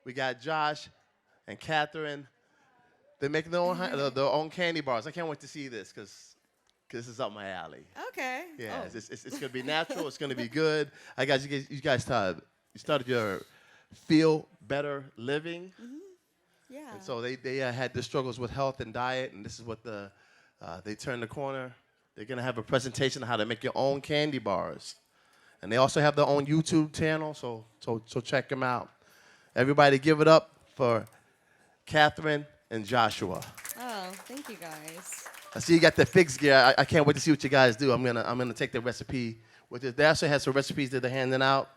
We got Josh and Catherine. They're making their own candy bars. I can't wait to see this because this is up my alley. Okay. Yeah, Oh. it's gonna be natural. It's gonna be good. You guys started your feel better living, Yeah. and so they had the struggles with health and diet, and this is what they turned the corner. They're gonna have a presentation on how to make your own candy bars, and they also have their own YouTube channel. So check them out. Everybody, give it up for Catherine and Joshua. Oh, thank you guys. I see you got the fix gear. I can't wait to see what you guys do. I'm gonna take the recipe with this. They also have some recipes that they're handing out,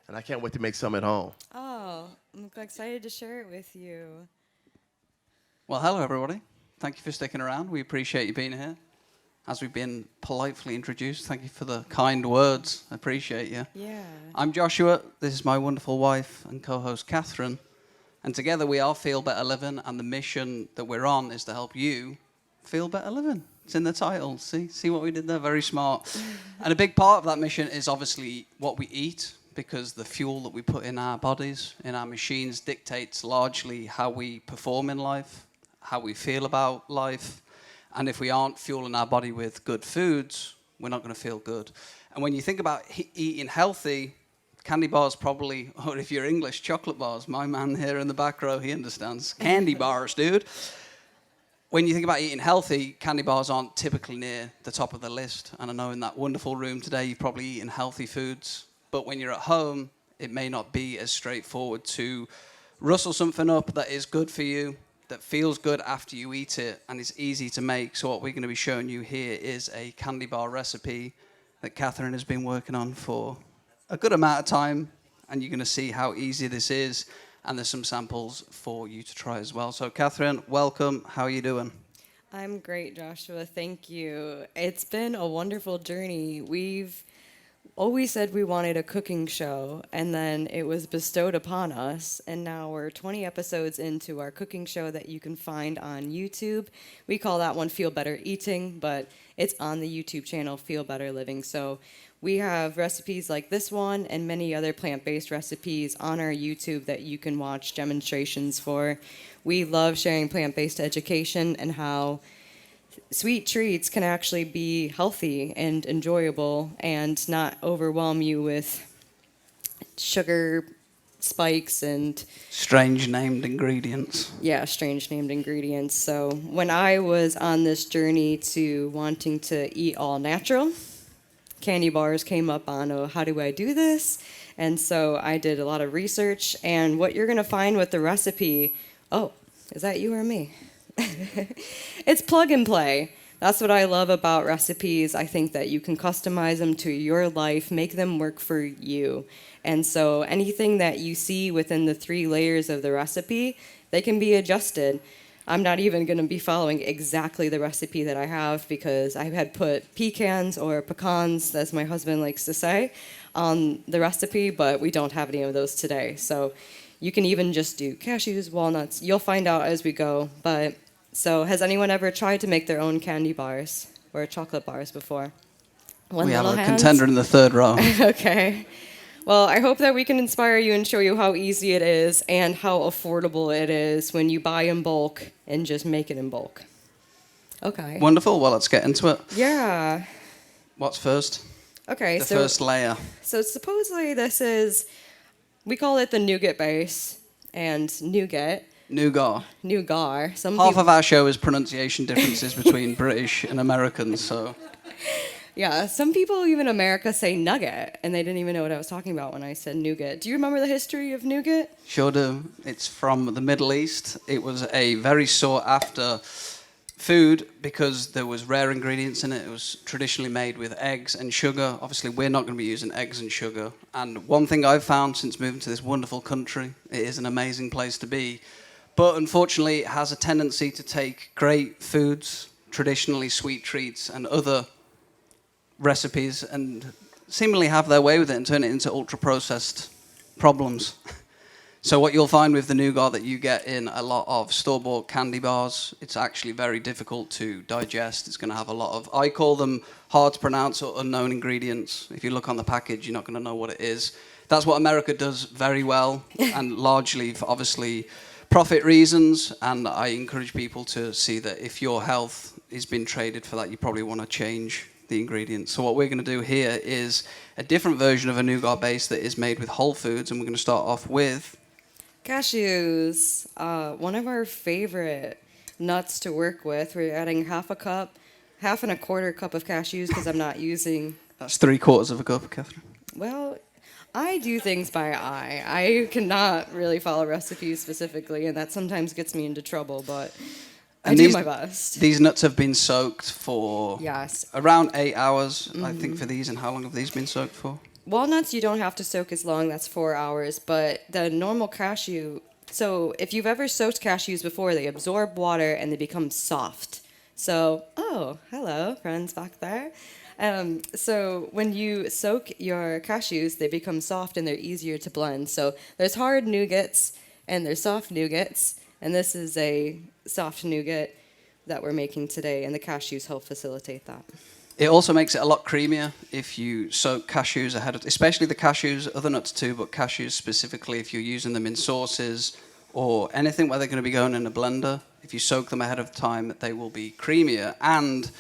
and I can't wait to make some at home. Oh, I'm excited to share it with you. Well, hello, everybody. Thank you for sticking around. We appreciate you being here. As we've been politely introduced, thank you for the kind words. I appreciate you. Yeah. I'm Joshua. This is my wonderful wife and co-host, Catherine. And together we are Feel Better Living, and the mission that we're on is to help you feel better living. It's in the title. See what we did there? Very smart. And a big part of that mission is obviously what we eat, because the fuel that we put in our bodies, in our machines, dictates largely how we perform in life, how we feel about life. And if we aren't fueling our body with good foods, we're not going to feel good. And when you think about eating healthy, candy bars probably, or if you're English, chocolate bars. My man here in the back row, he understands. Candy bars, dude. When you think about eating healthy, candy bars aren't typically near the top of the list. And I know in that wonderful room today, you've probably eaten healthy foods. But when you're at home, it may not be as straightforward to rustle something up that is good for you, that feels good after you eat it, and is easy to make. So what we're going to be showing you here is a candy bar recipe that Catherine has been working on for a good amount of time, and you're going to see how easy this is, and there's some samples for you to try as well. So Catherine, welcome. How are you doing? I'm great, Joshua. Thank you. It's been a wonderful journey. We've always said we wanted a cooking show, and then it was bestowed upon us, and now we're 20 episodes into our cooking show that you can find on YouTube. We call that one Feel Better Eating, but it's on the YouTube channel Feel Better Living. So we have recipes like this one and many other plant-based recipes on our YouTube that you can watch demonstrations for. We love sharing plant-based education and how sweet treats can actually be healthy and enjoyable and not overwhelm you with sugar spikes and Strange named ingredients. strange named ingredients. So when I was on this journey to wanting to eat all natural, candy bars came up on, how do I do this? And so I did a lot of research, and what you're going to find with the recipe, is that you or me? It's plug and play. That's what I love about recipes. I think that you can customize them to your life, make them work for you. And so anything that you see within the 3 layers of the recipe, they can be adjusted. I'm not even going to be following exactly the recipe that I have, because I had put pecans or pecans, as my husband likes to say, on the recipe, but we don't have any of those today. So you can even just do cashews, walnuts. You'll find out as we go. But so has anyone ever tried to make their own candy bars or chocolate bars before? One We have little a hand? contender in the third row. Okay. Well, I hope that we can inspire you and show you how easy it is and how affordable it is when you buy in bulk and just make it in bulk. Okay. Wonderful. Well, let's get into it. Yeah. What's first? Okay. The first layer. So supposedly this is, we call it the nougat base, and nougat, Nougat. Some Half people, of our show is pronunciation differences between British and Americans, so yeah, some people even in America say nugget, and they didn't even know what I was talking about when I said nougat. Do you remember the history of nougat? sure do. It's from the Middle East. It was a very sought after food because there was rare ingredients in it. It was traditionally made with eggs and sugar. Obviously, we're not going to be using eggs and sugar. And one thing I've found since moving to this wonderful country, it is an amazing place to be. But unfortunately, it has a tendency to take great foods, traditionally sweet treats, and other recipes, and seemingly have their way with it and turn it into ultra-processed problems. So what you'll find with the nougat that you get in a lot of store-bought candy bars, it's actually very difficult to digest. It's going to have a lot of, I call them hard to pronounce or unknown ingredients. If you look on the package, you're not going to know what it is. That's what America does very well, and largely for obviously profit reasons. And I encourage people to see that if your health is being traded for that, you probably want to change the ingredients. So what we're going to do here is a different version of a nougat base that is made with whole foods, and we're going to start off with Cashews, one of our favorite nuts to work with. We're adding half and a quarter cup of cashews because I'm not using. that's 3/4 of a cup, Catherine. Well, I do things by eye. I cannot really follow recipes specifically, and that sometimes gets me into trouble, but I And do these- my best. These nuts have been soaked for Yes. around 8 hours, I think, for these. And how long have these been soaked for? Walnuts, you don't have to soak as long, that's 4 hours, but the normal cashew, so if you've ever soaked cashews before, they absorb water and they become soft. So, oh, hello, friends back there. So when you soak your cashews, they become soft and they're easier to blend. So there's hard nougats and there's soft nougats, and this is a soft nougat that we're making today, and the cashews help facilitate that. It also makes it a lot creamier if you soak cashews ahead of, especially the cashews, other nuts too, but cashews specifically, if you're using them in sauces or anything where they're going to be going in a blender, if you soak them ahead of time, they will be creamier. And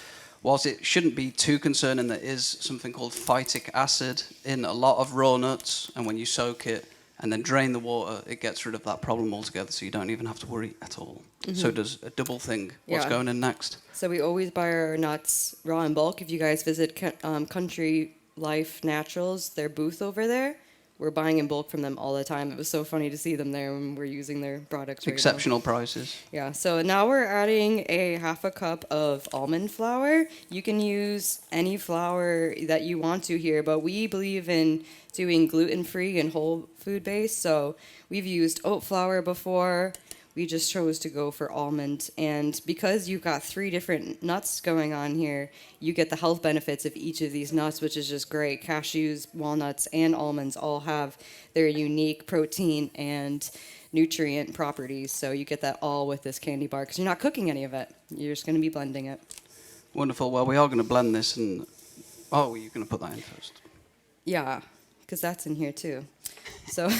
whilst it shouldn't be too concerning, there is something called phytic acid in a lot of raw nuts, and when you soak it and then drain the water, it gets rid of that problem altogether, so you don't even have to worry at all. So it does a double thing. What's Yeah. going in next? So we always buy our nuts raw in bulk. If you guys visit Country Life Naturals, their booth over there, we're buying in bulk from them all the time. It was so funny to see them there when we're using their products. Right now. Exceptional prices. Yeah, so now we're adding a half a cup of almond flour. You can use any flour that you want to here, but we believe in doing gluten-free and whole food based. So we've used oat flour before. We just chose to go for almond. And because you've got 3 different nuts going on here, you get the health benefits of each of these nuts, which is just great. Cashews, walnuts, and almonds all have their unique protein and nutrient properties. So you get that all with this candy bar because you're not cooking any of it. You're just going to be blending it. Wonderful. Well, we are going to blend this and... Oh, you're going to put that in first. Yeah, because that's in here too. So...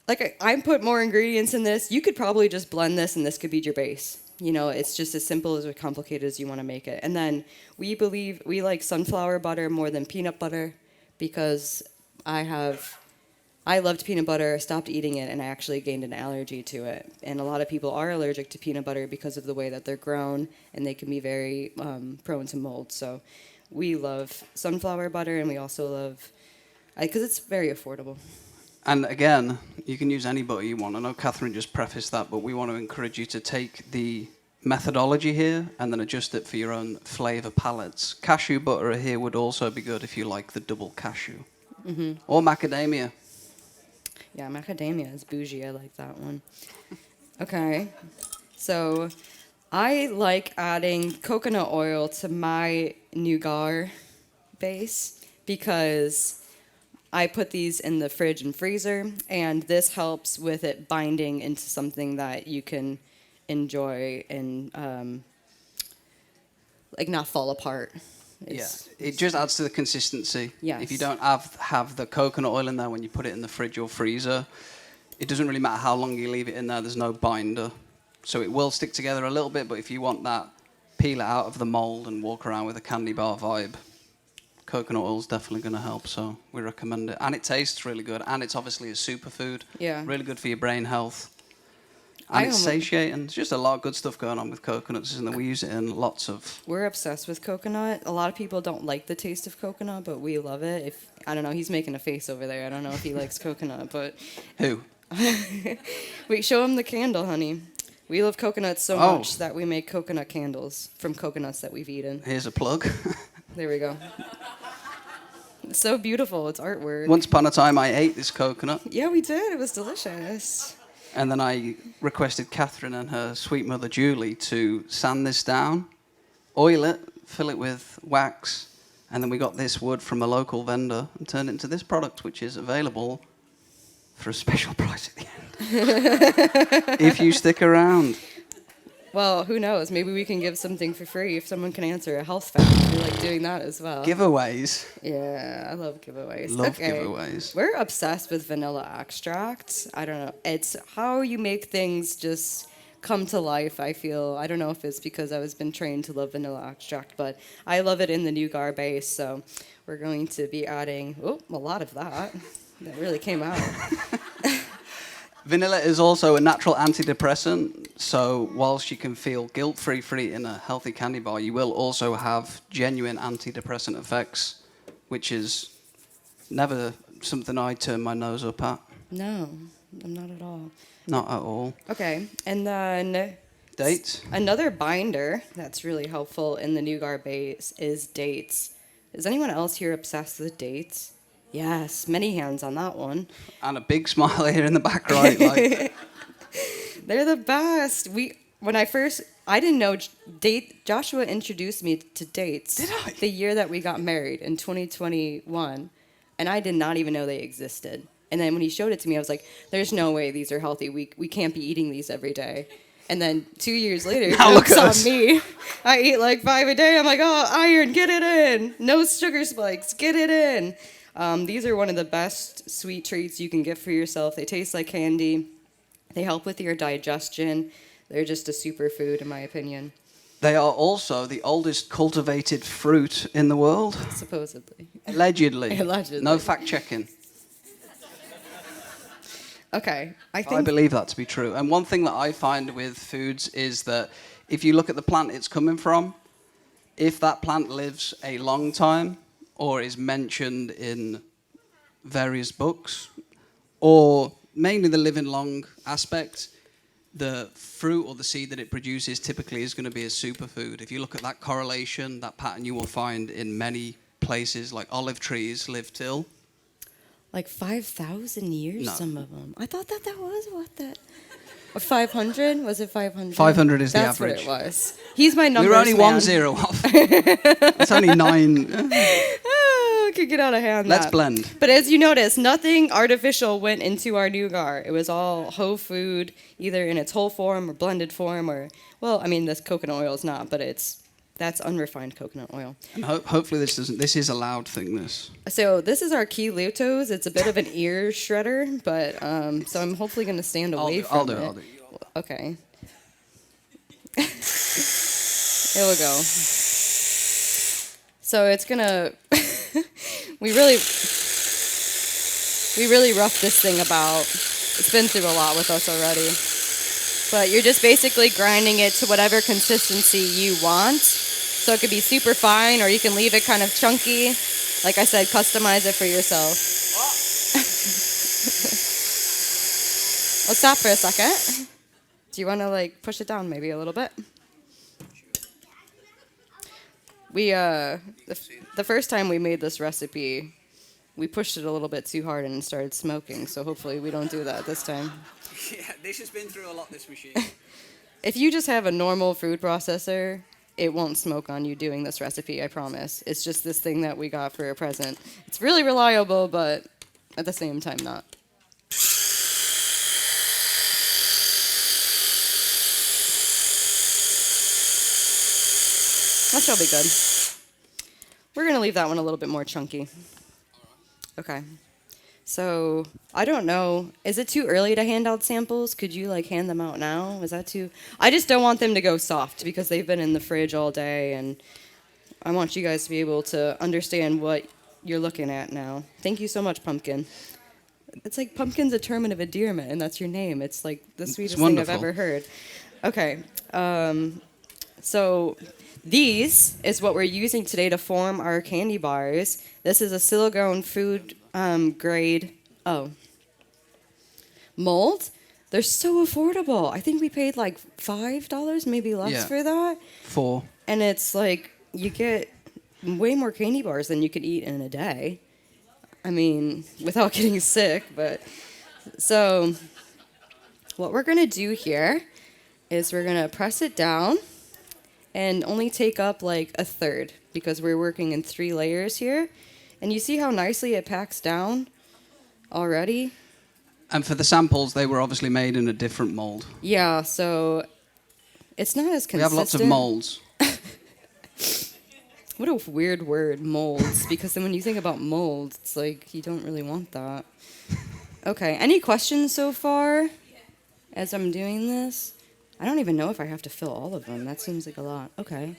Like, I put more ingredients in this. You could probably just blend this, and this could be your base. You know, it's just as simple as complicated as you want to make it. And then we like sunflower butter more than peanut butter because I loved peanut butter, stopped eating it, and I actually gained an allergy to it. And a lot of people are allergic to peanut butter because of the way that they're grown, and they can be very prone to mold. So we love sunflower butter, and we also love, because it's very affordable. And again, you can use any butter you want. I know Catherine just prefaced that, but we want to encourage you to take the methodology here and then adjust it for your own flavor palettes. Cashew butter here would also be good if you like the double cashew. Mm-hmm. Or macadamia. Yeah, macadamia is bougie. I like that one. Okay. So I like adding coconut oil to my nougat base because I put these in the fridge and freezer, and this helps with it binding into something that you can enjoy and like not fall apart. Yeah, it just adds to the consistency. Yes. If you don't have the coconut oil in there when you put it in the fridge or freezer, it doesn't really matter how long you leave it in there, there's no binder. So it will stick together a little bit, but if you want that, peel it out of the mold and walk around with a candy bar vibe. Coconut oil is definitely going to help, so we recommend it. And it tastes really good, and it's obviously a superfood. Yeah. Really good for your brain health. And it's satiating. There's just a lot of good stuff going on with coconuts, isn't there? We use it in lots of... We're obsessed with coconut. A lot of people don't like the taste of coconut, but we love it. I don't know, he's making a face over there. I don't know if he likes coconut, but... Who? Wait, show him the candle, honey. We love coconuts so much that we make coconut candles from coconuts that we've eaten. Here's a plug. There we go. It's so beautiful. It's artwork. Once upon a time, I ate this coconut. Yeah, we did. It was delicious. And then I requested Catherine and her sweet mother, Julie, to sand this down, oil it, fill it with wax, and then we got this wood from a local vendor and turned it into this product, which is available for a special price at the end. If you stick around. Well, who knows? Maybe we can give something for free if someone can answer a health fact. We like doing that as well. Giveaways. Yeah, I love giveaways. Love Okay. giveaways. We're obsessed with vanilla extract. I don't know. It's how you make things just come to life, I feel. I don't know if it's because I was been trained to love vanilla extract, but I love it in the nougat base. So we're going to be adding a lot of that. That really came out. Vanilla is also a natural antidepressant, so whilst you can feel guilt-free for eating a healthy candy bar, you will also have genuine antidepressant effects, which is never something I turn my nose up at. No, not at all. Not at all. Okay, and then Dates? another binder that's really helpful in the nougat base is dates. Is anyone else here obsessed with dates? Yes, many hands on that one. And a big smile here in the back right. Like, They're the best. I didn't know Joshua introduced me to dates. Did I? The year that we got married in 2021, and I did not even know they existed. And then when he showed it to me, I was like, "There's no way these are healthy. We can't be eating these every day." And then 2 years later, Now look joke's at on us. me. I eat like 5 a day. I'm like, "Oh, iron, get it in. No sugar spikes, get it in." These are one of the best sweet treats you can get for yourself. They taste like candy. They help with your digestion. They're just a superfood, in my opinion, they are also the oldest cultivated fruit in the world. supposedly. Allegedly. Allegedly. No fact checking. Okay, I I think believe that to be true. And one thing that I find with foods is that if you look at the plant it's coming from, if that plant lives a long time or is mentioned in various books, or mainly the living long aspect, the fruit or the seed that it produces typically is going to be a superfood. If you look at that correlation, that pattern you will find in many places, like olive trees live till. like 5,000 years, No. some of them. I thought that was what that... Or 500? Was it 500? 500 is the That's average. what it was. He's my numbers We're only man. 1 0 off. It's only 9. Oh, it could get out of hand. Let's that. blend. But as you notice, nothing artificial went into our nougat. It was all whole food, either in its whole form or blended form, or, well, I mean, this coconut oil is not, but that's unrefined coconut oil. And hopefully this is a loud thing, this. So this is our key Lutos. It's a bit of an ear shredder, but so I'm hopefully going to stand away from I'll do it. it. Okay. Here we go. So it's gonna. we really roughed this thing about. It's been through a lot with us already. But you're just basically grinding it to whatever consistency you want. So it could be super fine, or you can leave it kind of chunky. Like I said, customize it for yourself. Well, stop for a second. Do you want to like push it down maybe a little bit? We the first time we made this recipe, we pushed it a little bit too hard and started smoking. So hopefully we don't do that this time. Yeah, this has been through a lot, this machine. If you just have a normal food processor, it won't smoke on you doing this recipe, I promise. It's just this thing that we got for a present. It's really reliable, but at the same time not. That shall be good. We're going to leave that one a little bit more chunky. Okay. So, I don't know. Is it too early to hand out samples? Could you like hand them out now? Is that too... I just don't want them to go soft because they've been in the fridge all day, and I want you guys to be able to understand what you're looking at now. Thank you so much, Pumpkin. It's like Pumpkin's a term of endearment, and that's your name. It's like the sweetest thing I've wonderful. ever heard. Okay. So these is what we're using today to form our candy bars. This is a silicone food grade mold. They're so affordable. I think we paid like $5, maybe less Yeah. for that. 4. And it's like you get way more candy bars than you could eat in a day. I mean, without getting sick, but so what we're gonna do here is we're gonna press it down and only take up like a third because we're working in 3 layers here. And you see how nicely it packs down already? And for the samples, they were obviously made in a different mold. Yeah, so It's not as consistent. We have lots of molds. What a weird word, molds, because then when you think about mold, it's like you don't really want that. Okay, any questions so far as I'm doing this? I don't even know if I have to fill all of them. That seems like a lot. Okay.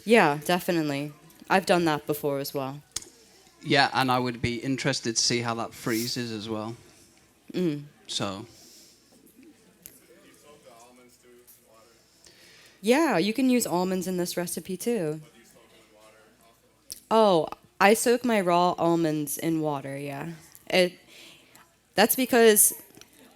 Yeah, definitely. I've done that before as well. Yeah, and I would be interested to see how that freezes as well. So, Yeah, you can use almonds in this recipe too. Oh, I soak my raw almonds in water, yeah. That's because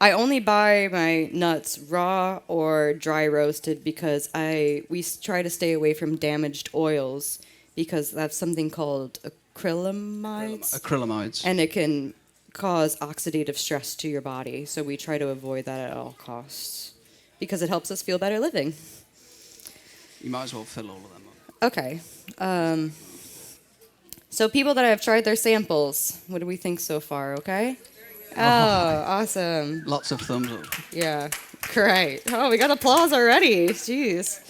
I only buy my nuts raw or dry roasted because we try to stay away from damaged oils because that's something called acrylamides. acrylamides. And it can cause oxidative stress to your body. So we try to avoid that at all costs because it helps us feel better living. You might as well fill all of them up. Okay. So people that have tried their samples, what do we think so far, okay? Oh, awesome. Lots of thumbs up. Yeah, great. Oh, we got applause already. Jeez.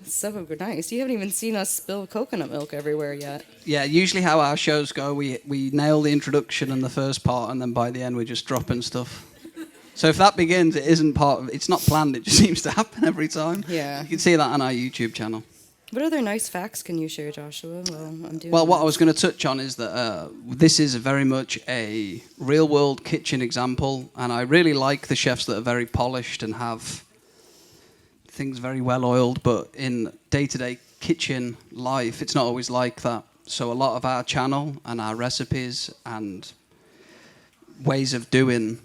So nice. You haven't even seen us spill coconut milk everywhere yet. Yeah, usually how our shows go, we nail the introduction and the first part, and then by the end we're just dropping stuff. So if that begins, it's not planned, it just seems to happen every time. Yeah. You can see that on our YouTube channel. What other nice facts can you share, Joshua? Well, what I was going to touch on is that this is very much a real-world kitchen example, and I really like the chefs that are very polished and have things very well-oiled, but in day-to-day kitchen life, it's not always like that. So a lot of our channel and our recipes and ways of doing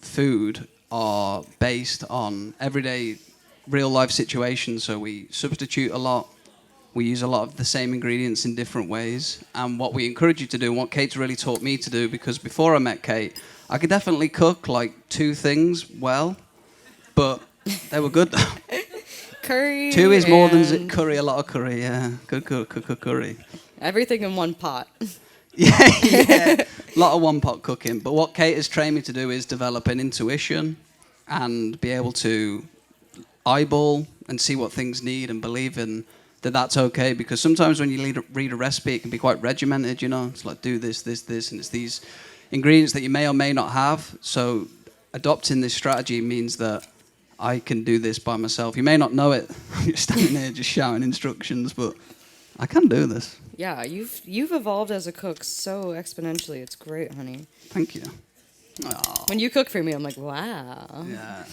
food are based on everyday real-life situations, so we substitute a lot. We use a lot of the same ingredients in different ways. And what we encourage you to do, and what Kate's really taught me to do, because before I met Kate, I could definitely cook like 2 things well, but they were good. Curry. 2 is more than curry, a lot of curry, yeah. Good curry. Everything in one pot. Yeah. A lot of one-pot cooking. But what Kate has trained me to do is develop an intuition and be able to eyeball and see what things need and believe in that's okay, because sometimes when you read a recipe, it can be quite regimented, you know. It's like, do this, and it's these ingredients that you may or may not have. So adopting this strategy means that I can do this by myself. You may not know it. You're standing there just shouting instructions, but I can do this. Yeah, you've evolved as a cook so exponentially. It's great, honey. Thank you. Aww. When you cook for me, I'm like, wow. Yeah.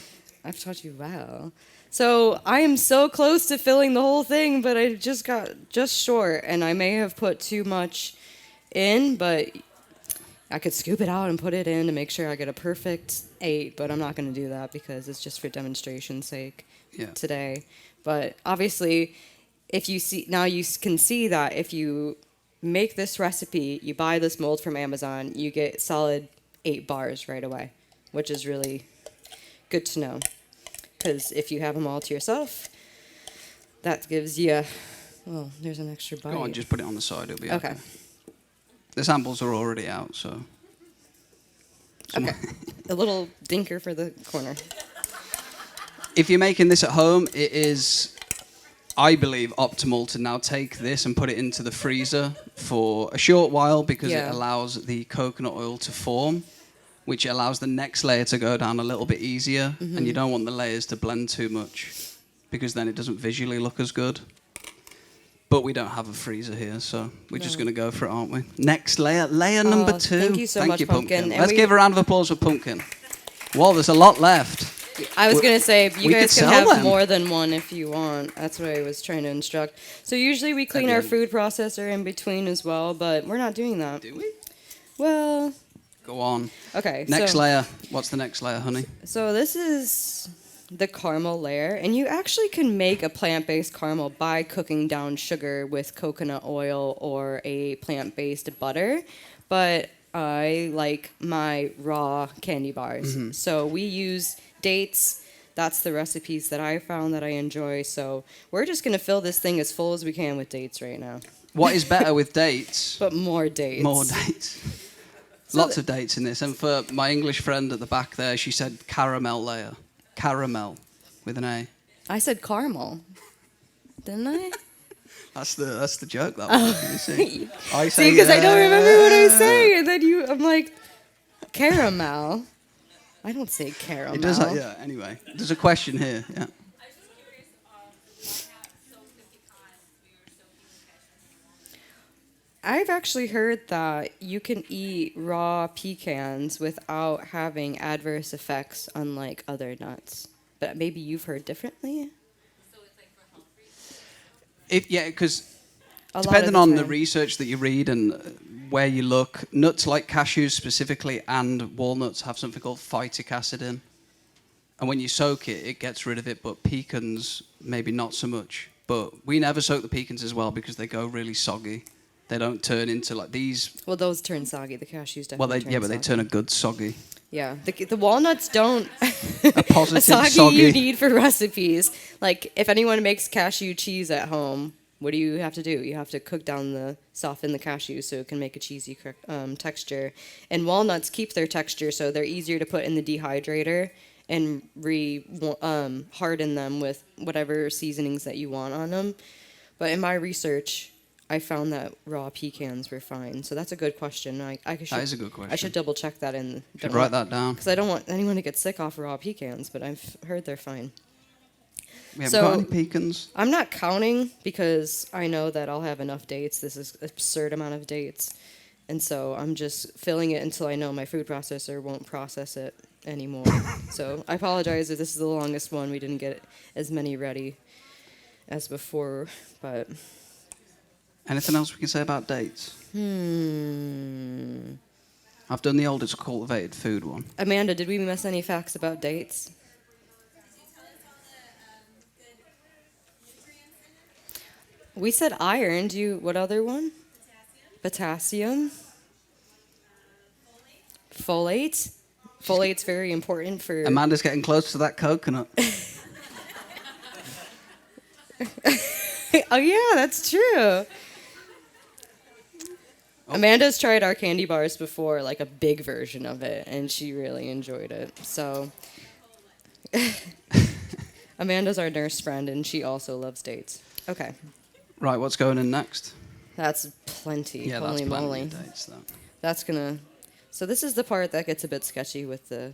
I've taught you well. So I am so close to filling the whole thing, but I just got short, and I may have put too much in, but I could scoop it out and put it in to make sure I get a perfect 8, but I'm not going to do that because it's just for demonstration's sake today. But obviously, if you see, now you can see that if you make this recipe, you buy this mold from Amazon, you get solid 8 bars right away, which is really good to know. Because if you have them all to yourself, that gives you, well, there's an extra bite. Go on, just put it on the side. It'll be okay. Okay. The samples are already out, so. Okay. A little dinker for the corner. If you're making this at home, it is, I believe, optimal to now take this and put it into the freezer for a short while because it allows the coconut oil to form, which allows the next layer to go down a little bit easier, and you don't want the layers to blend too much because then it doesn't visually look as good. But we don't have a freezer here, so we're just going to go for it, aren't we? Next layer, layer number 2. Thank you so much, Pumpkin. Let's give a round of applause for Pumpkin. Well, there's a lot left. I was going to say, you guys can have them. more than one if you want. That's what I was trying to instruct. So usually we clean our food processor in between as well, but we're not doing that. Do we? Well... Go on. Okay. Next layer. What's the next layer, honey? So this is the caramel layer, and you actually can make a plant-based caramel by cooking down sugar with coconut oil or a plant-based butter, but I like my raw candy bars. So we use dates. That's the recipes that I found that I enjoy. So we're just going to fill this thing as full as we can with dates right now. What is better with dates? But more dates. More dates. Lots of dates in this. And for my English friend at the back there, she said caramel layer. Caramel with an A. I said caramel, didn't I? That's the joke, that one. You see? I See, because I don't remember what I say, and then I'm like, caramel. I don't say caramel. It does, yeah, anyway. There's a question here, yeah. I was just curious, why not soak the pecans we were soaking the cashews? I've actually heard that you can eat raw pecans without having adverse effects unlike other nuts. But maybe you've heard differently? So it's like for health reasons? Yeah, because A lot of depending the on the time. research that you read and where you look, nuts like cashews specifically and walnuts have something called phytic acid in. And when you soak it, it gets rid of it, but pecans, maybe not so much. But we never soak the pecans as well because they go really soggy. They don't turn into like these. Well, those turn soggy. The cashews definitely Well, they, turn yeah, but they soggy. turn a good soggy. Yeah, the walnuts don't. A positive soggy soggy. you need for recipes. Like, if anyone makes cashew cheese at home, what do you have to do? You have to soften the cashew so it can make a cheesy texture. And walnuts keep their texture, so they're easier to put in the dehydrator and harden them with whatever seasonings that you want on them. But in my research, I found that raw pecans were fine. So that's a good question. That is a good question. I should double check that in. You should write that down. Because I don't want anyone to get sick off raw pecans, but I've heard they're fine. We haven't So- got any pecans. I'm not counting because I know that I'll have enough dates. This is an absurd amount of dates. And so I'm just filling it until I know my food processor won't process it anymore. So I apologize if this is the longest one. We didn't get as many ready as before, but Anything else we can say about dates? I've done the oldest cultivated food one. Amanda, did we miss any facts about dates? We said iron. What other one? Potassium. Folate. Folate's very important for. Amanda's getting close to that coconut. Oh yeah, that's true. Amanda's tried our candy bars before, like a big version of it, and she really enjoyed it. So Amanda's our nurse friend, and she also loves dates. Okay, Right, what's going in next? that's plenty. Yeah, Holy that's plenty moly. of dates, though. That's gonna. So this is the part that gets a bit sketchy with the.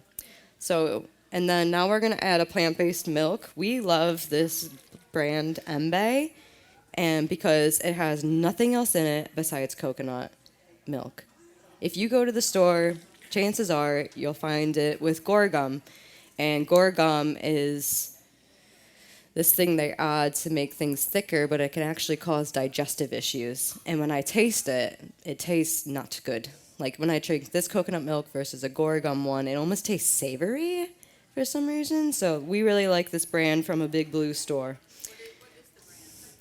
So and then now we're gonna add a plant-based milk. We love this brand Embe, and because it has nothing else in it besides coconut milk. If you go to the store, chances are you'll find it with Gorgum, and Gorgum is this thing they add to make things thicker, but it can actually cause digestive issues. And when I taste it, it tastes not good. Like when I drink this coconut milk versus a Gorgum one, it almost tastes savory for some reason. So we really like this brand from a Big Blue store.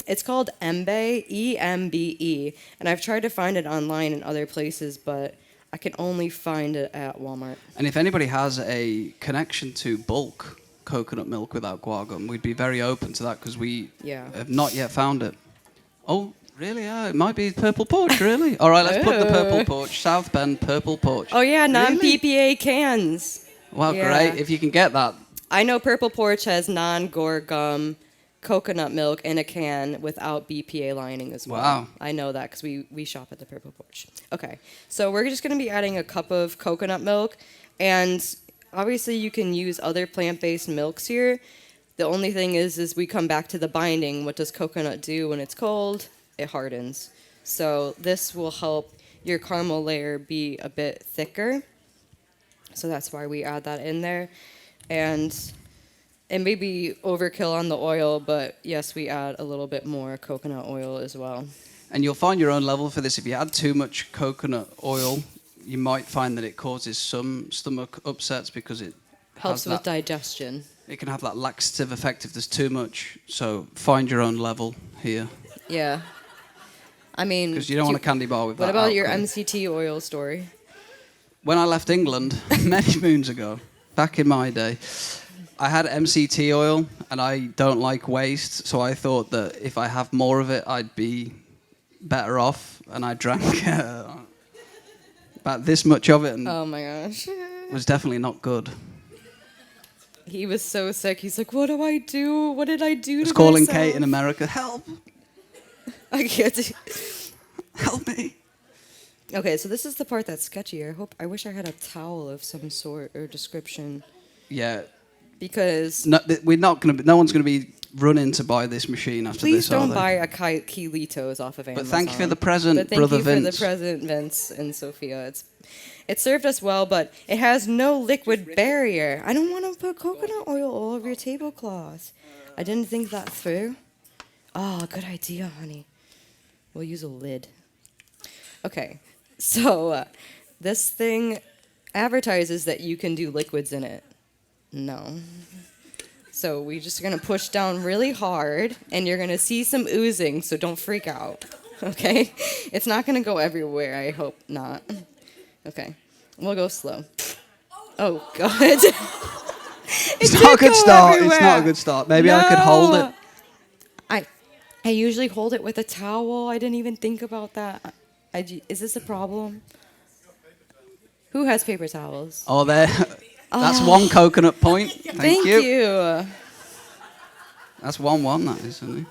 It's called Embe, E-M-B-E, and I've tried to find it online in other places, but I can only find it at Walmart. And if anybody has a connection to bulk coconut milk without guar, we'd be very open to that because we Yeah. have not yet found it. Oh, really? Yeah, it might be Purple Porch, really? All right, let's plug the Purple Porch. South Bend Purple Porch. Oh yeah, Really? non-BPA cans. Wow, Yeah. great. If you can get that. I know Purple Porch has non-Gorgum coconut milk in a can without BPA lining as well. Wow. I know that because we shop at the Purple Porch. Okay, so we're just going to be adding a cup of coconut milk, and obviously you can use other plant-based milks here. The only thing is we come back to the binding. What does coconut do when it's cold? It hardens. So this will help your caramel layer be a bit thicker. So that's why we add that in there. And it may be overkill on the oil, but yes, we add a little bit more coconut oil as well. And you'll find your own level for this. If you add too much coconut oil, you might find that it causes some stomach upsets because it Helps has with that, digestion. it can have that laxative effect if there's too much. So find your own level here. Yeah. I mean, Because you don't want a candy bar with what that about your outcome. MCT oil story? When I left England many moons ago, back in my day, I had MCT oil, and I don't like waste, so I thought that if I have more of it, I'd be better off, and I drank about this much of it and Oh my gosh. was definitely not good. He was so sick. He's like, what do I do? What did I do to I was calling myself? Kate in America, help, I can't do. help me. Okay, so this is the part that's sketchy. I wish I had a towel of some sort or description Yeah, because no, no one's gonna be running to buy this machine after please this. Are don't they? buy a Kilitos off of Amazon. But thank you for the present, But thank Brother you Vince. for the present, Vince and Sophia. It served us well, but it has no liquid barrier. I don't want to put coconut oil all over your tablecloth. I didn't think that through. Oh, good idea, honey. We'll use a lid. Okay, so this thing advertises that you can do liquids in it. No. So we're just gonna push down really hard, and you're gonna see some oozing, so don't freak out, okay? It's not gonna go everywhere, I hope not. Okay, we'll go slow. Oh, God. It's not a good start. It's not a good start. Maybe I could hold it. I usually hold it with a towel. I didn't even think about that. Is this a problem? Who has paper towels? Oh, there. That's one coconut point. Thank you. you. That's 1-1, that is, isn't it?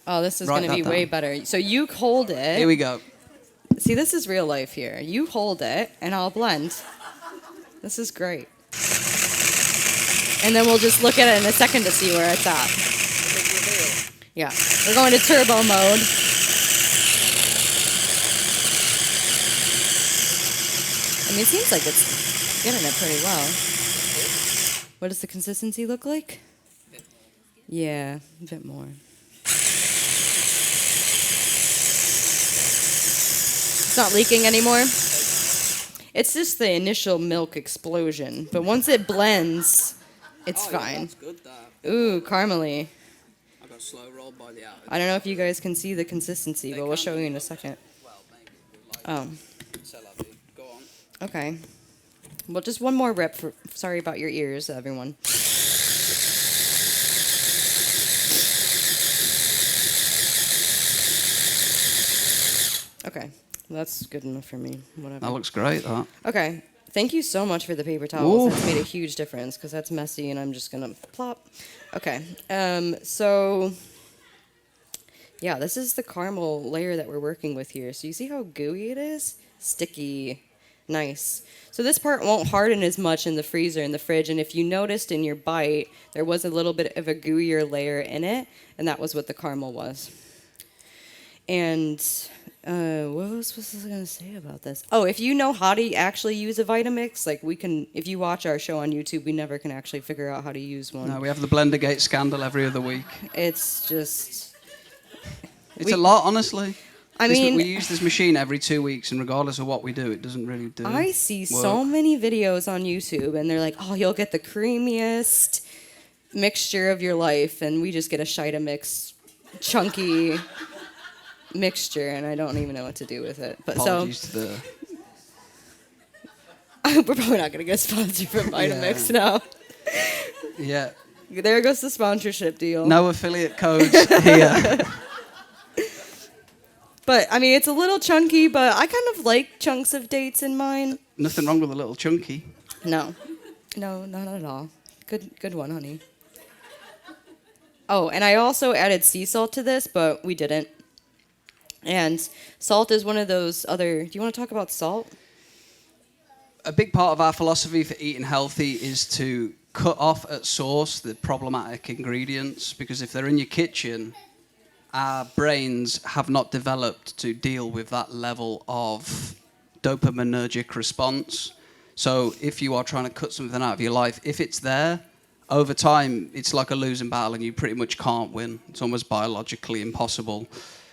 Oh, this is Write going to be that way down. better. So you hold it. Here we go. See, this is real life here. You hold it, and I'll blend. This is great. And then we'll just look at it in a second to see where it's at. Yeah, we're going to turbo mode. I mean, it seems like it's getting it pretty well. What does the consistency look like? Yeah, a bit more. It's not leaking anymore. It's just the initial milk explosion, but once it blends, it's fine. That's good, that. Ooh, caramely. I got slow rolled by the outage. I don't know if you guys can see the consistency, but we'll show you in a second. Well, maybe. Oh, Go on. okay. Well, just one more rip. Sorry about your ears, everyone. Okay, that's good enough for me. Whatever. That looks great, that. Okay, thank you so much for the paper towels. Ooh. That's made a huge difference because that's messy, and I'm just gonna plop. Okay, so yeah, this is the caramel layer that we're working with here. So you see how gooey it is? Sticky, nice. So this part won't harden as much in the freezer, in the fridge, and if you noticed in your bite, there was a little bit of a gooier layer in it, and that was what the caramel was. And what was I going to say about this? Oh, if you know how to actually use a Vitamix, like we can, if you watch our show on YouTube, we never can actually figure out how to use one. No, we have the Blendergate scandal every other week. It's just, It's a lot, honestly. I mean, we use this machine every 2 weeks, and regardless of what we do, it doesn't really do. I see work. so many videos on YouTube, and they're like, oh, you'll get the creamiest mixture of your life, and we just get a Vitamix chunky mixture, and I don't even know what to do with it. But Apologies to the. we're probably not going to get sponsored from Vitamix now. Yeah. There goes the sponsorship deal. No affiliate codes here. But, I mean, it's a little chunky, but I kind of like chunks of dates in mine. Nothing wrong with a little chunky. No, not at all. Good one, honey. Oh, and I also added sea salt to this, but we didn't. And salt is one of those other... Do you want to talk about salt? A big part of our philosophy for eating healthy is to cut off at source the problematic ingredients, because if they're in your kitchen, our brains have not developed to deal with that level of dopaminergic response. So if you are trying to cut something out of your life, if it's there, over time, it's like a losing battle and you pretty much can't win. It's almost biologically impossible.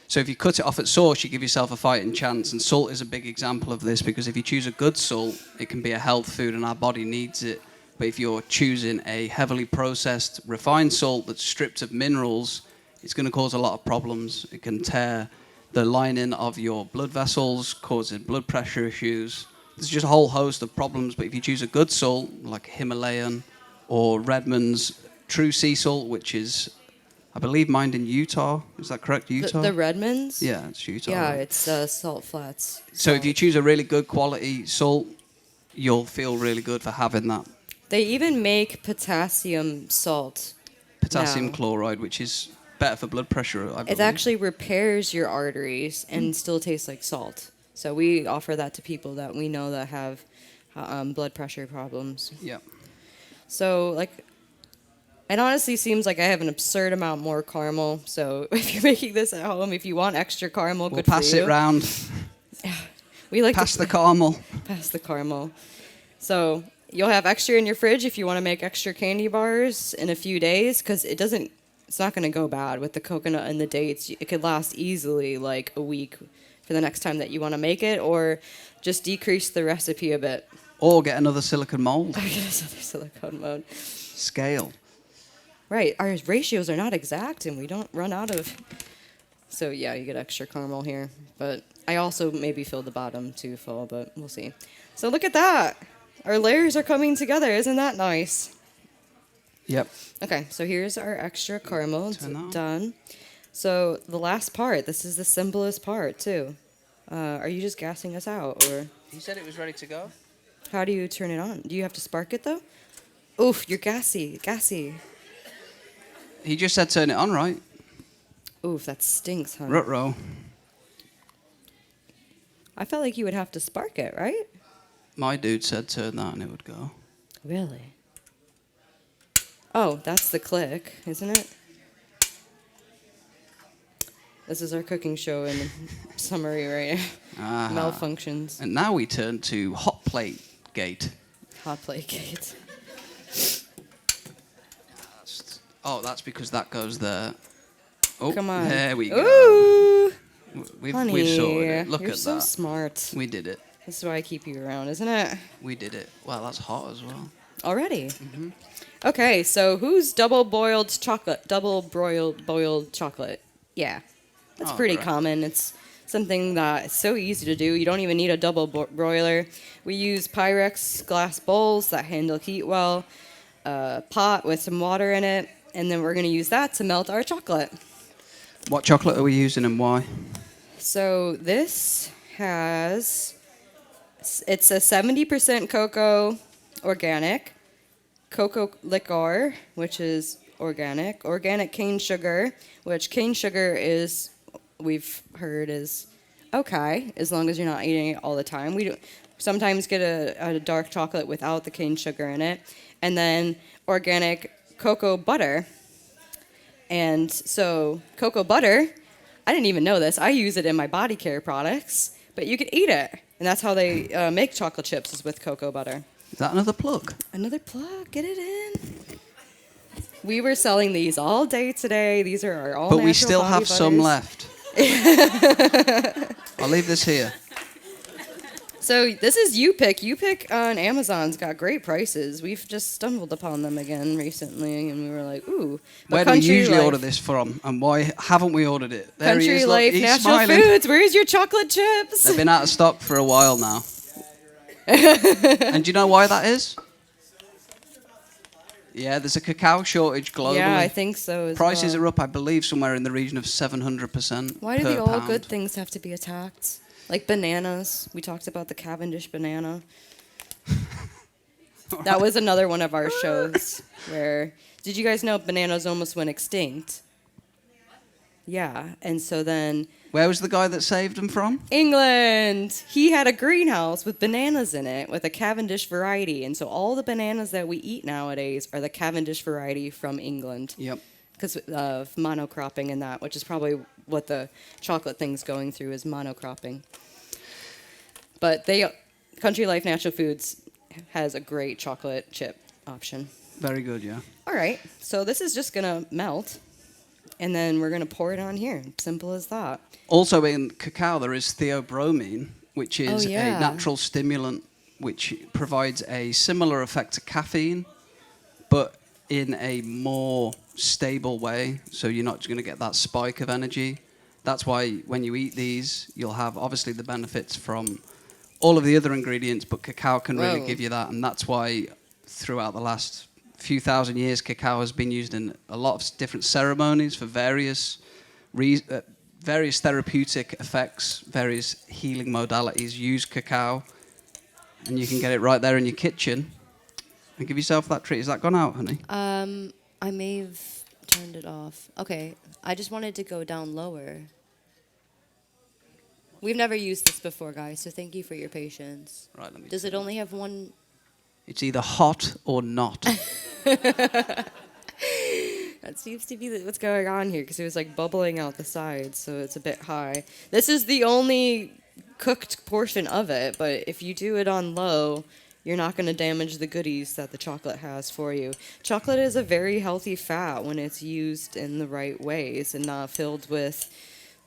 So if you cut it off at source, you give yourself a fighting chance. And salt is a big example of this, because if you choose a good salt, it can be a health food and our body needs it. But if you're choosing a heavily processed, refined salt that's stripped of minerals, it's going to cause a lot of problems. It can tear the lining of your blood vessels, causing blood pressure issues. There's just a whole host of problems. But if you choose a good salt, like Himalayan or Redmond's True Sea Salt, which is I believe mined in Utah. Is that correct, Utah? The Redmonds? Yeah, it's Utah. Yeah, right? it's salt flats. So if you choose a really good quality salt, you'll feel really good for having that They even make potassium salt. potassium No. chloride, which is better for blood pressure, I believe. It actually repairs your arteries and still tastes like salt. So we offer that to people that we know that have blood pressure problems. Yeah. So, like, it honestly seems like I have an absurd amount more caramel. So if you're making this at home, if you want extra caramel, We'll good pass for you. it round. We like Pass to the caramel. pass the caramel. So you'll have extra in your fridge if you want to make extra candy bars in a few days, because it's not going to go bad with the coconut and the dates. It could last easily like a week for the next time that you want to make it, or just decrease the recipe a bit. Or get another silicon mold. There's other silicone mode. Scale. Right, our ratios are not exact and we don't run out of. So yeah, you get extra caramel here. But I also maybe fill the bottom too full, but we'll see. So look at that. Our layers are coming together. Isn't that nice? Yep. Okay, so here's our extra caramel. It's Turn that on. done. So the last part, this is the simplest part too. Are you just gassing us out, or He said it was ready to go. how do you turn it on? Do you have to spark it though? Oof, you're gassy. He just said turn it on, right? Oof, that stinks, huh? Ruh-roh. I felt like you would have to spark it, right? My dude said turn that and it would go. Really? Oh, that's the click, isn't it? This is our cooking show in summary right now. Ah. Malfunctions. And now we turn to hot plate gate. Hot plate gate. Oh, that's because that goes there. Oh, Come on. there we go. Ooh! We've Honey, sorted it. Look you're at so that. smart. We did it. This is why I keep you around, isn't it? We did it. Wow, that's hot as well. Already. Okay, so who's double boiled chocolate? Double boiled chocolate. Yeah, that's Oh, pretty right. common. It's something that is so easy to do. You don't even need a double broiler. We use Pyrex glass bowls that handle heat well, a pot with some water in it, and then we're going to use that to melt our chocolate. What chocolate are we using and why? So this it's a 70% cocoa, organic, cocoa liquor, which is organic cane sugar, which cane sugar is, we've heard, is okay as long as you're not eating it all the time. We do sometimes get a dark chocolate without the cane sugar in it, and then organic cocoa butter. And so cocoa butter, I didn't even know this. I use it in my body care products, but you can eat it. And that's how they make chocolate chips, is with cocoa butter. Is that another plug? Another plug, get it in. We were selling these all day today. These are our all But we natural still body have some butters. left. I'll leave this here. So this is YouPick. YouPick on Amazon's got great prices. We've just stumbled upon them again recently, and we were like, ooh. But Where do we Country usually Life- order this from, and why haven't we ordered it? There he Country is, look, Life he's Natural smiling. Foods. Where's your chocolate chips? They've been out of stock for a while now. And do you know why that is? Yeah, there's a cacao shortage globally. Yeah, I think so. Prices well. are up, I believe, somewhere in the region of 700%. Why do per the all pound. good things have to be attacked? Like bananas. We talked about the Cavendish banana. That was another one of our shows where, did you guys know bananas almost went extinct? Yeah, and so then Where was the guy that saved them from? England, he had a greenhouse with bananas in it with a Cavendish variety, and so all the bananas that we eat nowadays are the Cavendish variety from England. Yep. Because of monocropping and that, which is probably what the chocolate thing's going through, is monocropping. But Country Life Natural Foods has a great chocolate chip option. Very good, yeah. All right, so this is just gonna melt, and then we're gonna pour it on here. Simple as that. Also in cacao, there is theobromine, which is yeah. a natural stimulant which provides a similar effect to caffeine, but in a more stable way. So you're not going to get that spike of energy. That's why when you eat these, you'll have obviously the benefits from all of the other ingredients, but cacao can really Whoa. give you that. And that's why throughout the last few thousand years, cacao has been used in a lot of different ceremonies for various various therapeutic effects, various healing modalities use cacao, and you can get it right there in your kitchen. And give yourself that treat. Has that gone out, honey? I may have turned it off. Okay, I just wanted to go down lower. We've never used this before, guys, so thank you for your patience. Right, let me. Does it only have one? It's either hot or not. That seems to be what's going on here because it was like bubbling out the sides, so it's a bit high. This is the only cooked portion of it, but if you do it on low, you're not going to damage the goodies that the chocolate has for you. Chocolate is a very healthy fat when it's used in the right ways and not filled with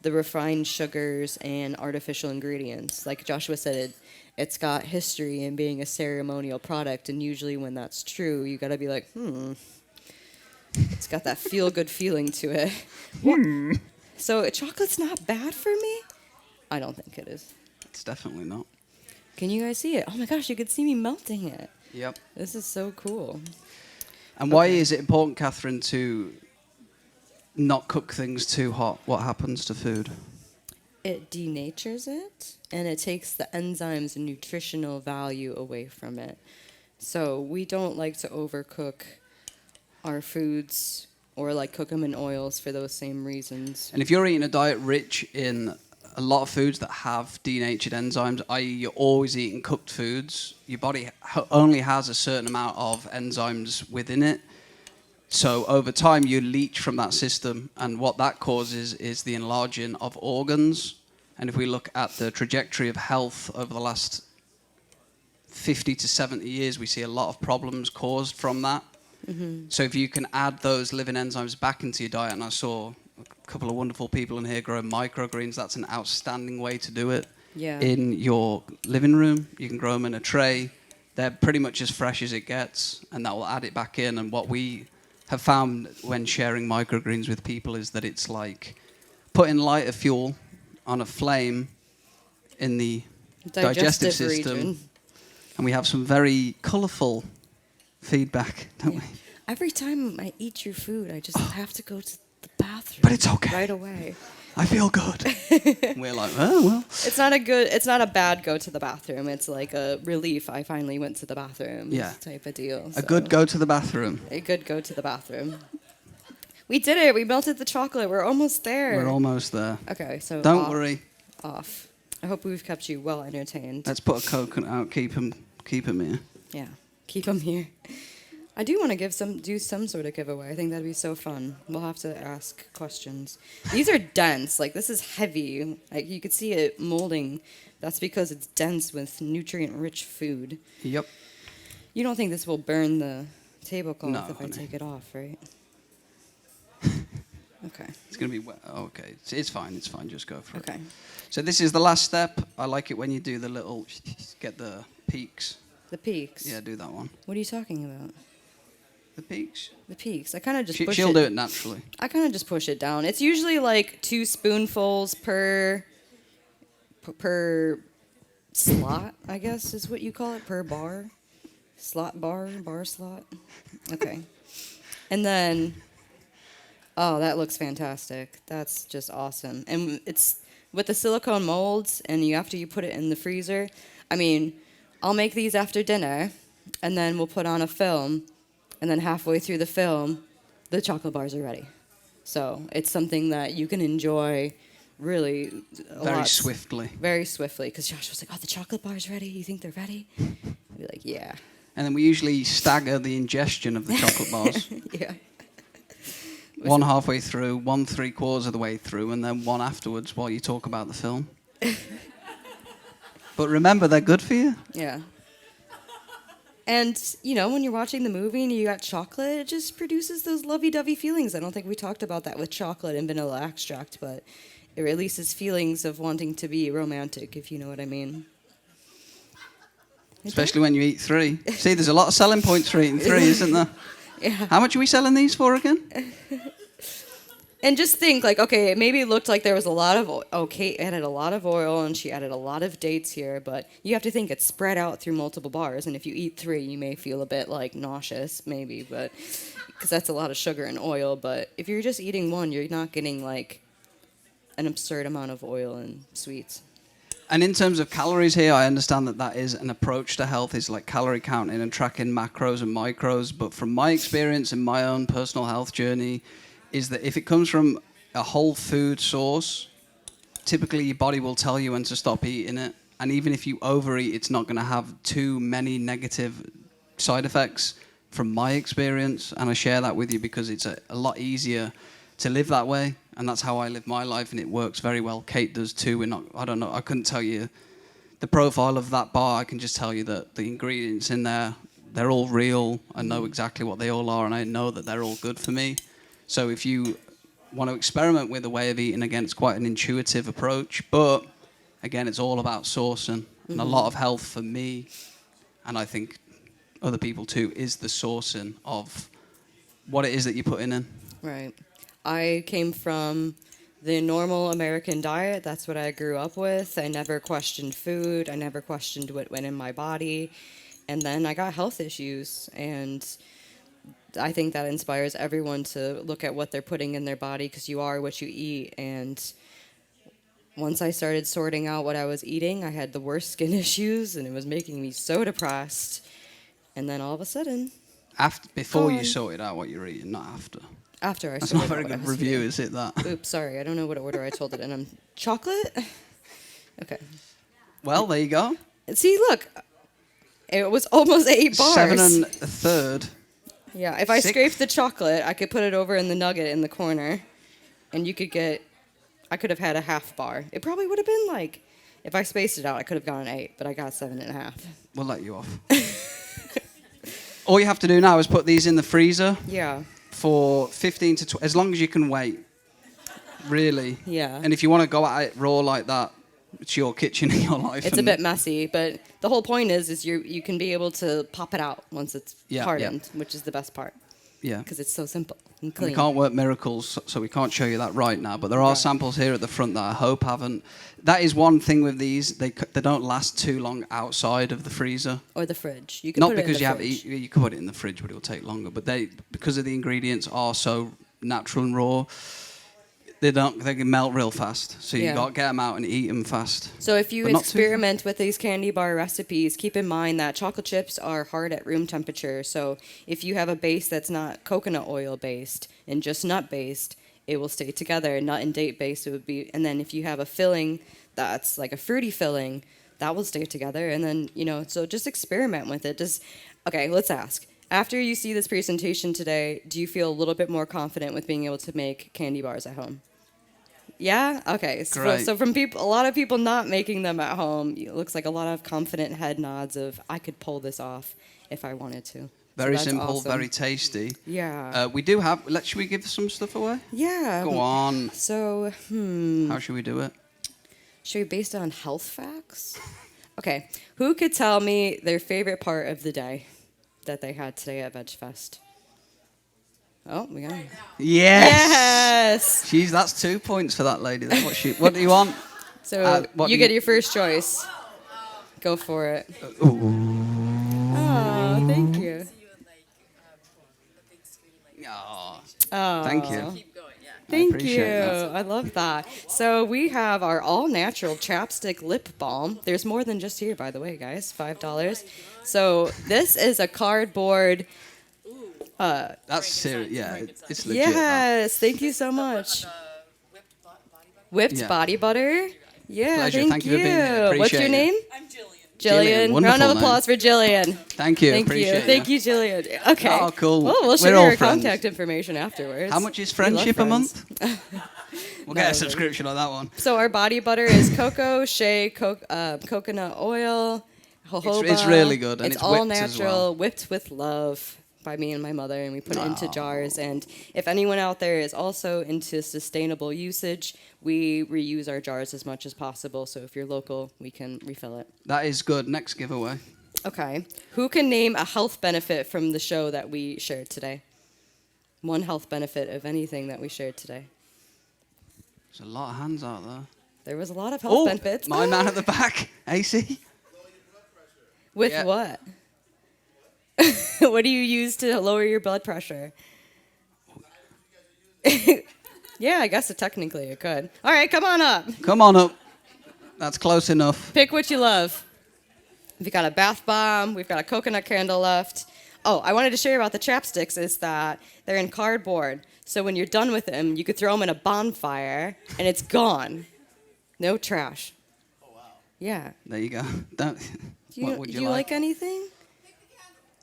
the refined sugars and artificial ingredients. Like Joshua said, it's got history in being a ceremonial product, and usually when that's true, you got to be like, it's got that feel-good feeling to it. So chocolate's not bad for me? I don't think it is. It's definitely not. Can you guys see it? Oh my gosh, you could see me melting it. Yep. This is so cool. And why is it important, Catherine, to not cook things too hot? What happens to food? It denatures it, and it takes the enzymes and nutritional value away from it. So we don't like to overcook our foods or like cook them in oils for those same reasons. And if you're eating a diet rich in a lot of foods that have denatured enzymes, i.e. you're always eating cooked foods, your body only has a certain amount of enzymes within it. So over time, you leach from that system, and what that causes is the enlarging of organs. And if we look at the trajectory of health over the last 50 to 70 years, we see a lot of problems caused from that. So if you can add those living enzymes back into your diet, and I saw a couple of wonderful people in here growing microgreens, that's an outstanding way to do it. Yeah. In your living room, you can grow them in a tray. They're pretty much as fresh as it gets, and that will add it back in. And what we have found when sharing microgreens with people is that it's like putting lighter fuel on a flame in the digestive system. region. And we have some very colourful feedback, don't we? Every time I eat your food, I just have to go to the bathroom. But it's okay. Right away. I feel good. We're like, oh, well. It's not a bad go to the bathroom. It's like a relief. I finally went to the bathroom. Yeah. Type of deal. A so. good go to the bathroom. A good go to the bathroom. We did it. We melted the chocolate. We're almost there. We're almost there. Okay, so Don't worry. Off. I hope we've kept you well entertained. Let's put a coconut out. Keep him here. Yeah, keep them here. I do want to do some sort of giveaway. I think that'd be so fun. We'll have to ask questions. These are dense. Like, this is heavy. Like, you could see it molding. That's because it's dense with nutrient-rich food. Yep. You don't think this will burn the tablecloth No, if I honey. take it off, right? Okay. It's going to be wet. Oh, okay. It's fine. It's fine. Just go for it. Okay. So this is the last step. I like it when you do the little, get the peaks. The peaks. Yeah, do that one. What are you talking about? The peaks. The peaks. I kind of just push She'll it. do it naturally. I kind of just push it down. It's usually like 2 spoonfuls per slot, I guess is what you call it, per bar. Bar slot. Okay. And then, oh, that looks fantastic. That's just awesome. And it's with the silicone molds, and after you put it in the freezer, I mean, I'll make these after dinner, and then we'll put on a film, and then halfway through the film, the chocolate bars are ready. So it's something that you can enjoy really Very swiftly. Very swiftly, because Josh was like, oh, the chocolate bar's ready? You think they're ready? I'd be like, yeah. And then we usually stagger the ingestion of the chocolate bars. Yeah. One halfway through, one 3/4 of the way through, and then one afterwards while you talk about the film. But remember, they're good for you. Yeah. And, when you're watching the movie and you got chocolate, it just produces those lovey-dovey feelings. I don't think we talked about that with chocolate and vanilla extract, but it releases feelings of wanting to be romantic, if you know what I mean. Especially when you eat 3. See, there's a lot of selling points for eating 3, isn't there? Yeah. How much are we selling these for again? And just think, like, okay, it maybe looked like there was a lot of Kate added a lot of oil and she added a lot of dates here, but you have to think it's spread out through multiple bars. And if you eat 3, you may feel a bit like nauseous, maybe, but because that's a lot of sugar and oil. But if you're just eating 1, you're not getting like an absurd amount of oil and sweets. And in terms of calories here, I understand that that is an approach to health, is like calorie counting and tracking macros and micros. But from my experience in my own personal health journey, is that if it comes from a whole food source, typically your body will tell you when to stop eating it. And even if you overeat, it's not going to have too many negative side effects from my experience. And I share that with you because it's a lot easier to live that way. And that's how I live my life, and it works very well. Kate does too. I don't know, I couldn't tell you the profile of that bar. I can just tell you that the ingredients in there, they're all real. I know exactly what they all are, and I know that they're all good for me. So if you want to experiment with a way of eating, again, it's quite an intuitive approach. But again, it's all about sourcing. And a lot of health for me, and I think other people too, is the sourcing of what it is that you're putting in. Right. I came from the normal American diet. That's what I grew up with. I never questioned food. I never questioned what went in my body. And then I got health issues. And I think that inspires everyone to look at what they're putting in their body, because you are what you eat. And once I started sorting out what I was eating, I had the worst skin issues, and it was making me so depressed. And then all of a sudden... Before you Gone. sorted out what you're eating, not after. After I That's not a sorted very out what I good was review, eating. is it, that? Oops, sorry. I don't know what order I told it in. Chocolate? Okay. Well, there you go. See, look. It was almost 8 bars. 7 1/3. Yeah, if I 6. scraped the chocolate, I could put it over in the nugget in the corner, and you could get... I could have had a half bar. It probably would have been like... If I spaced it out, I could have gone 8, but I got 7.5. We'll let you off. All you have to do now is put these in the freezer Yeah. for 15 to 20, as long as you can wait. Really. Yeah. And if you want to go at it raw like that, it's your kitchen and your life. It's a bit messy, but the whole point is you can be able to pop it out once it's Yeah, hardened, which is the best part, Yeah. because it's so simple and We clean. can't work miracles, so we can't show you that right now. But there are samples here at the front that I hope haven't. That is one thing with these; they don't last too long outside of the freezer. Or the fridge. You can Not put it in because the you fridge. you can put it in the fridge, but it will take longer. But because of the ingredients are so natural and raw, they can melt real fast. So you Yeah. got to get them out and eat them fast. So if you But not too- experiment with these candy bar recipes, keep in mind that chocolate chips are hard at room temperature. So if you have a base that's not coconut oil based and just nut based, it will stay together. Nut and date based, it would be. And then if you have a filling that's like a fruity filling, that will stay together. And then, so just experiment with it. Okay, let's ask. After you see this presentation today, do you feel a little bit more confident with being able to make candy bars at home? Yeah. Okay. Great. So from a lot of people not making them at home, it looks like a lot of confident head nods of I could pull this off if I wanted to. Very that's simple, awesome. very tasty. Yeah. We do have. Should we give some stuff away? Yeah. Go on. So, How should we do it? should we base it on health facts? Okay. Who could tell me their favorite part of the day that they had today at VegFest? Oh, we got it. Yes. Yes. That's 2 points for that lady. That's what do you want? So what you do get you- your first choice. Go for it. Ooh. Oh, thank you. Aw, Oh. thank you. Thank appreciate you. that. I love that. So we have our all-natural chapstick lip balm. There's more than just here, by the way, guys. $5. So this is a cardboard. That's serious. Yeah, it's legit. that. Yes. Thank you so much. Whipped Yeah. body butter. Yeah. Pleasure. Thank you for being here. What's Appreciate your it. name? I'm Jillian. Jillian, Jillian. Round of wonderful applause for Jillian. Thank you. Thank Appreciate you. Thank you, Jillian. Okay. Oh, cool. Well, we'll We're share all your friends. contact information afterwards. How much is We love friendship a friends. month? We'll get a subscription on that one. So our body butter is cocoa, shea, coconut oil, jojoba. It's really good, and it's it's all whipped as natural, well. whipped with love by me and my mother, and we put it into jars. And if anyone out there is also into sustainable usage, we reuse our jars as much as possible. So if you're local, we can refill it. That is good. Next giveaway. Okay. Who can name a health benefit from the show that we shared today? One health benefit of anything that we shared today. There's a lot of hands out there. There was a lot of health benefits. My man at the back, AC. With Yeah. what? What do you use to lower your blood pressure? Yeah, I guess technically it could. All right, come on up. Come on up. That's close enough. Pick what you love. We've got a bath bomb. We've got a coconut candle left. Oh, I wanted to share about the chapsticks is that they're in cardboard. So when you're done with them, you could throw them in a bonfire and it's gone. No trash. Oh, wow. Yeah. There you go. Don't, what would you like like? anything?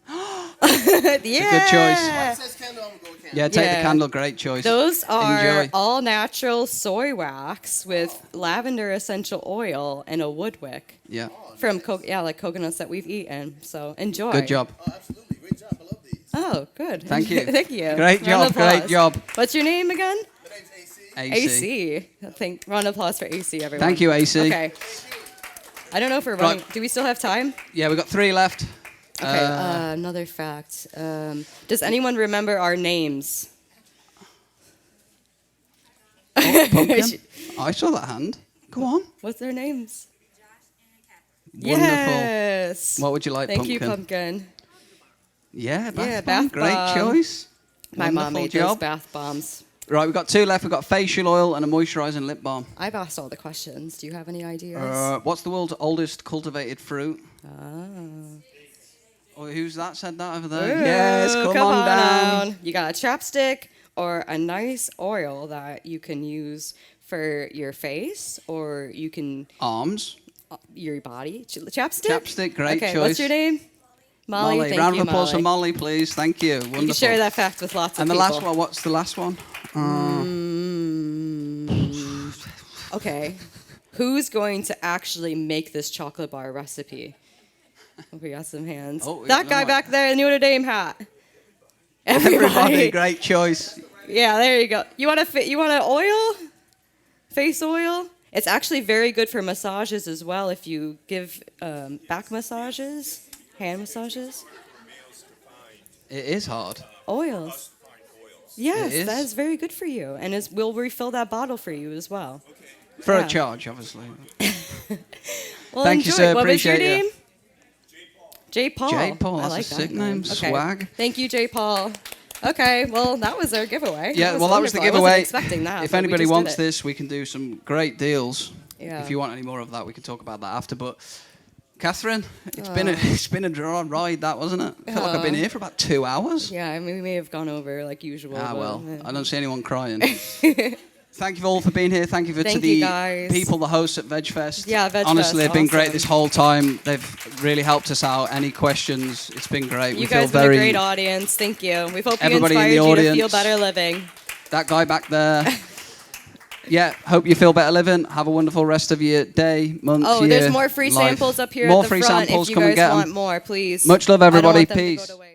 Yeah. It's a good choice. Says candle, I'm gonna go with candle. Yeah, take Yeah. the candle. Great choice. Those are Enjoy. all natural soy wax with lavender essential oil and a wood wick Yeah. from like coconuts that we've eaten. So enjoy. Good job. Oh, absolutely. Great job. I love these. Oh, good. Thank you. Thank you. Great Round job. of Great applause. job. What's your name again? My name's AC. AC. AC. Round of applause for AC, everyone. Thank you, AC. Okay. I don't know if we're running. Do we still have time? Yeah, we've got 3 left. Okay. Another fact. Does anyone remember our names? Pumpkin. I saw that hand. Go on. What's their names? Wonderful. Yes. What would you like, Thank Pumpkin? you, Pumpkin. Yeah, bath Yeah, bomb. bath Great bomb. choice. My mom Wonderful made job. those bath bombs. Right, we've got 2 left. We've got facial oil and a moisturising lip balm. I've asked all the questions. Do you have any ideas? What's the world's oldest cultivated fruit? Oh. Oh, who's that said that over there? Ooh, Yes, come on down. You got a chapstick or a nice oil that you can use for your face, or you can Arms. your body. Chapstick. Chapstick, great okay, choice. what's your name? Molly. Thank Round you, of applause Molly. for Molly, please. Thank you. Wonderful. You can share that fact with lots of And the people. last one, what's the last one? Okay. Who's going to actually make this chocolate bar recipe? Oh, we got some hands. Oh, that you guy know what? back there in the Notre Dame hat. Everybody, great choice. Yeah, there you go. You want an oil? Face oil? It's actually very good for massages as well if you give back massages, hand massages. It is hard. Oils. Yes, It is? that is very good for you. And we'll refill that bottle for you as well. For Yeah. a charge, obviously. Well, Thank you, enjoy. sir. What was your Appreciate you. name? J. Paul. J. Paul, I that's like a that sick name. Okay. Swag. Thank you, J. Paul. Okay, well, that was our giveaway. Yeah, that was the wonderful. I giveaway. wasn't expecting that. If but we anybody just did wants it. this, we can do some great deals. Yeah. If you want any more of that, we can talk about that after. But Catherine, it's been a draw ride, that wasn't it? I feel like I've been here for about 2 hours. Yeah, I mean, we may have gone over like usual. Ah, but, well, yeah. I don't see anyone crying. Thank you all for being here. Thank you to Thank the you, guys. people, the hosts at VegFest. Yeah, VegFest, Honestly, they've been great awesome. this whole time. They've really helped us out. Any questions? It's been great. You we guys feel have very. been a great audience. Thank you. We hope we Everybody in inspired the you to audience. feel better living. That guy back there. Yeah, hope you feel better living. Have a wonderful rest of your day, month, Oh, year, there's more free life. samples up here More at the free front samples. if you Come and guys get 'em. want more, please. Much love, I don't everybody. want them to go Peace. to waste.